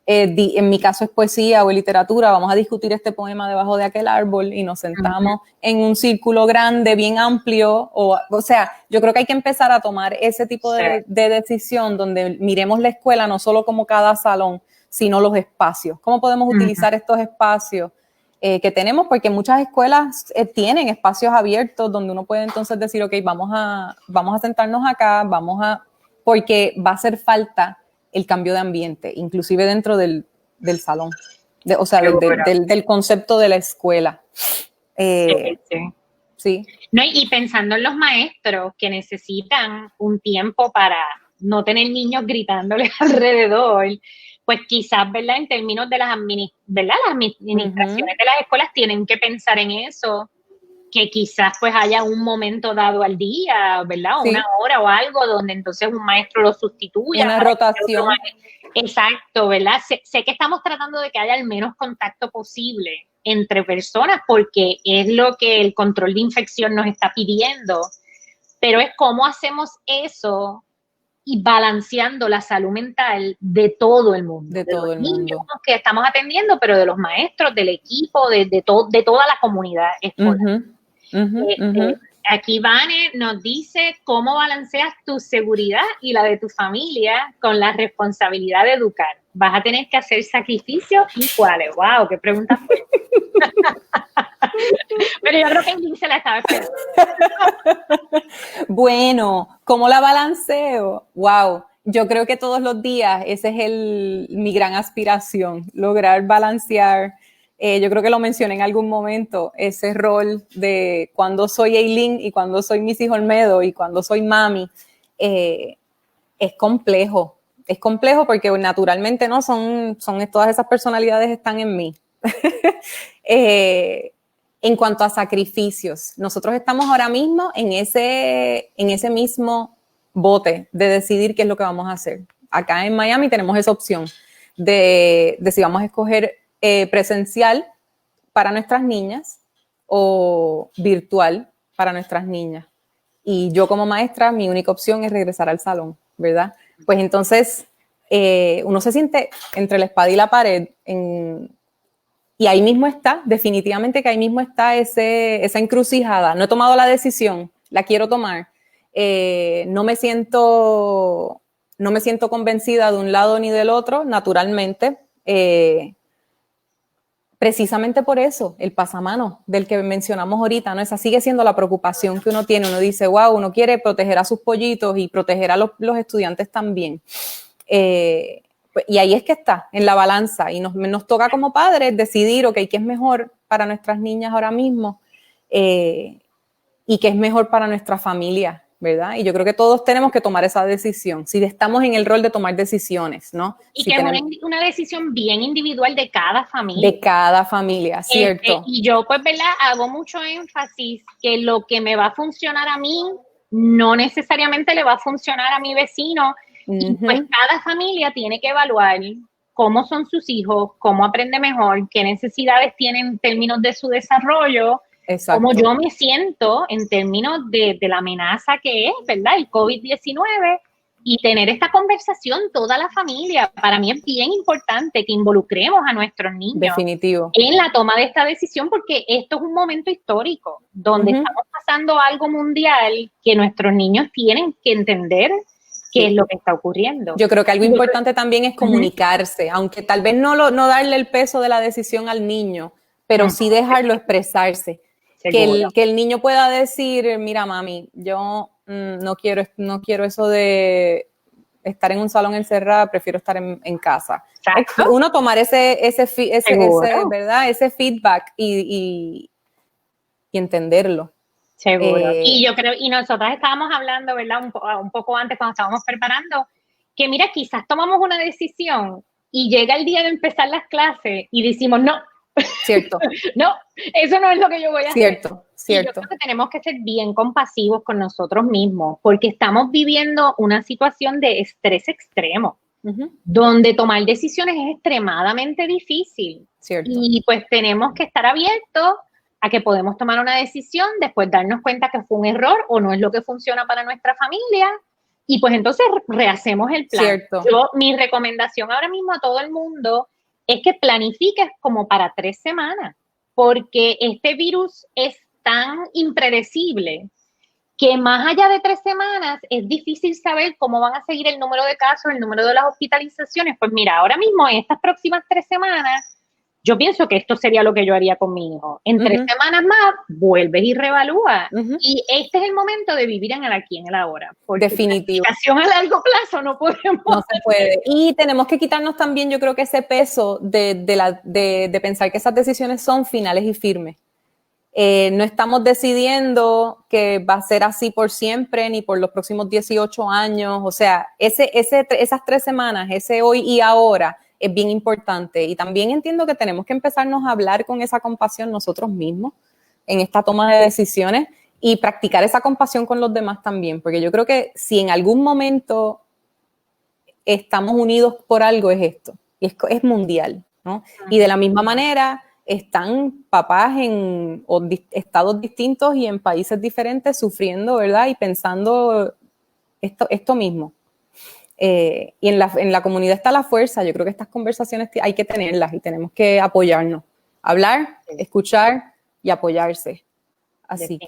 en mi caso es poesía o literatura, vamos a discutir este poema debajo de aquel árbol y nos sentamos en un círculo grande, bien amplio, o sea, yo creo que hay que empezar a tomar ese tipo de decisión donde miremos la escuela no solo como cada salón, sino los espacios, cómo podemos utilizar estos espacios que tenemos, porque muchas escuelas tienen espacios abiertos donde uno puede entonces decir, ok, vamos a sentarnos acá, porque va a hacer falta el cambio de ambiente, inclusive dentro del salón, del concepto de la escuela. Sí. No, y pensando en los maestros que necesitan un tiempo para no tener niños gritándoles alrededor, pues quizás, ¿verdad? En términos de las administraciones de las escuelas tienen que pensar en eso, que quizás pues haya un momento dado al día, ¿verdad? Sí. Una hora o algo donde entonces un maestro lo sustituya. Una rotación. Exacto, ¿verdad? Sé que estamos tratando de que haya el menos contacto posible entre personas porque es lo que el control de infección nos está pidiendo, pero es cómo hacemos eso y balanceando la salud mental de todo el mundo. De todo el mundo. Que estamos atendiendo, pero de los maestros, del equipo, de toda la comunidad escolar. Aquí Vane nos dice cómo balanceas tu seguridad y la de tu familia con la responsabilidad de educar. ¿Vas a tener que hacer sacrificios y cuáles? ¡Wow! ¡Qué pregunta fue! Pero yo creo que Ingrid se la estaba esperando. Bueno, ¿cómo la balanceo? ¡Wow! Yo creo que todos los días esa es mi gran aspiración, lograr balancear Yo creo que lo mencioné en algún momento, ese rol de cuando soy Eileen y cuando soy Missy Olmedo y cuando soy mami, es complejo. Es complejo porque naturalmente no son todas esas personalidades están en mí. En cuanto a sacrificios, nosotros estamos ahora mismo en ese mismo bote de decidir qué es lo que vamos a hacer. Acá en Miami tenemos esa opción de si vamos a escoger presencial para nuestras niñas o virtual para nuestras niñas. Y yo como maestra, mi única opción es regresar al salón, ¿verdad? Pues entonces uno se siente entre la espada y la pared y ahí mismo está, definitivamente que ahí mismo está esa encrucijada. No he tomado la decisión, la quiero tomar. No me siento convencida de un lado ni del otro, naturalmente. Precisamente por eso, el pasamano del que mencionamos ahorita, ¿no? Esa sigue siendo la preocupación que uno tiene. Uno dice, wow, uno quiere proteger a sus pollitos y proteger a los estudiantes también. Y ahí es que está, en la balanza, y nos toca como padres decidir, ok, qué es mejor para nuestras niñas ahora mismo y qué es mejor para nuestra familia, ¿verdad? Y yo creo que todos tenemos que tomar esa decisión, si estamos en el rol de tomar decisiones, ¿no? Y si que es una decisión bien individual de cada familia. De cada familia, cierto. Y yo, pues, ¿verdad? Hago mucho énfasis que lo que me va a funcionar a mí no necesariamente le va a funcionar a mi vecino. Y pues cada familia tiene que evaluar cómo son sus hijos, cómo aprende mejor, qué necesidades tienen en términos de su desarrollo, exacto, cómo yo me siento en términos de la amenaza que es, ¿verdad? El COVID-19, y tener esta conversación toda la familia. Para mí es bien importante que involucremos a nuestros niños definitivo en la toma de esta decisión, porque esto es un momento histórico donde estamos pasando algo mundial que nuestros niños tienen que entender qué es lo que está ocurriendo. Yo creo que algo importante también es comunicarse, aunque tal vez no darle el peso de la decisión al niño, pero sí dejarlo expresarse. Que el niño pueda decir, mira mami, yo no quiero eso de estar en un salón encerrado, prefiero estar en casa. Exacto. Uno tomar ese ¿verdad? Ese feedback y entenderlo. Seguro. Y yo creo, y nosotras estábamos hablando, ¿verdad? Un poco antes cuando estábamos preparando, que mira, quizás tomamos una decisión y llega el día de empezar las clases y decimos, no. Cierto. No, eso no es lo que yo voy a hacer. Cierto. Y yo creo que tenemos que ser bien compasivos con nosotros mismos, porque estamos viviendo una situación de estrés extremo, donde tomar decisiones es extremadamente difícil. Cierto. Y pues tenemos que estar abiertos a que podemos tomar una decisión, después darnos cuenta que fue un error o no es lo que funciona para nuestra familia, y pues entonces rehacemos el plan. Cierto. Mi recomendación ahora mismo a todo el mundo es que planifiques como para 3 semanas, porque este virus es tan impredecible que más allá de 3 semanas es difícil saber cómo van a seguir el número de casos, el número de las hospitalizaciones. Pues mira, ahora mismo en estas próximas 3 semanas, yo pienso que esto sería lo que yo haría con mi hijo. En 3 semanas más, vuelves y reevalúas. Y este es el momento de vivir en el aquí, en el ahora. Porque definitivo. Planificación a largo plazo no podemos. No se puede. Y tenemos que quitarnos también, yo creo que ese peso de pensar que esas decisiones son finales y firmes. No estamos decidiendo que va a ser así por siempre, ni por los próximos 18 años. O sea, esas 3 semanas, ese hoy y ahora, es bien importante. Y también entiendo que tenemos que empezarnos a hablar con esa compasión nosotros mismos en esta toma de decisiones y practicar esa compasión con los demás también, porque yo creo que si en algún momento estamos unidos por algo es esto, y es mundial, ¿no? Y de la misma manera están papás en estados distintos y en países diferentes sufriendo, ¿verdad? Y pensando esto mismo. Y en la comunidad está la fuerza. Yo creo que estas conversaciones hay que tenerlas y tenemos que apoyarnos. Hablar, escuchar y apoyarse. Así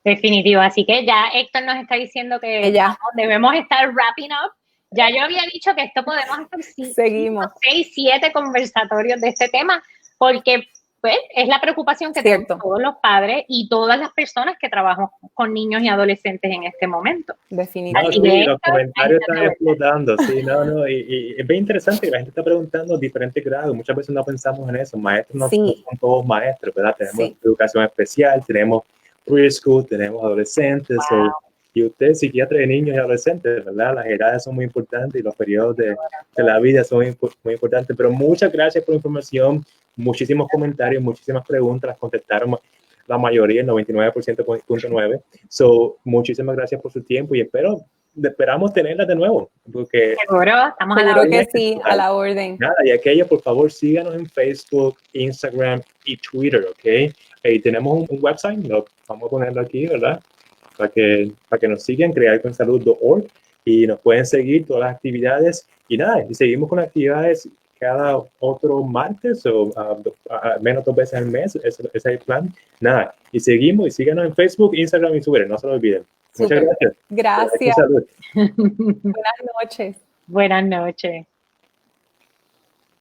Definitivo. Así que ya Héctor nos está diciendo que debemos estar wrapping up. Ya yo había dicho que esto podemos hacer 6, 7 conversatorios de este tema, porque pues es la preocupación que Cierto. tenemos todos los padres y todas las personas que trabajamos con niños y adolescentes en este momento. No, Definitivamente. Así sí, que los esto, comentarios están ahí está. explotando, sí, no, y es bien interesante que la gente está preguntando diferentes grados, muchas veces no pensamos en eso, maestros no Sí. son todos maestros, ¿verdad? Tenemos Sí. educación especial, tenemos preschool, tenemos adolescentes, Wow. y usted es psiquiatra de niños y adolescentes, ¿verdad? Las edades son muy importantes y los periodos de la vida son muy importantes, pero muchas gracias por la información, muchísimos comentarios, muchísimas preguntas, las contestaron la mayoría, el 99.9%. So, muchísimas gracias por su tiempo y esperamos tenerlas de nuevo. Porque, Seguro, estamos a la Seguro orden. que sí, a la orden. nada, y aquello, por favor, síganos en Facebook, Instagram y Twitter, ¿ok? Y tenemos un website, lo vamos a ponerlo aquí, ¿verdad? Para que nos sigan, crearconsalud.org y nos pueden seguir todas las actividades. Y nada, y seguimos con actividades cada otro martes o al menos 2 veces al mes, ese es el plan. Nada, y seguimos y síganos en Facebook, Instagram y Twitter, no se lo olviden. Muchas Súper. gracias. Gracias. Salud. Buenas noches. Buenas noches.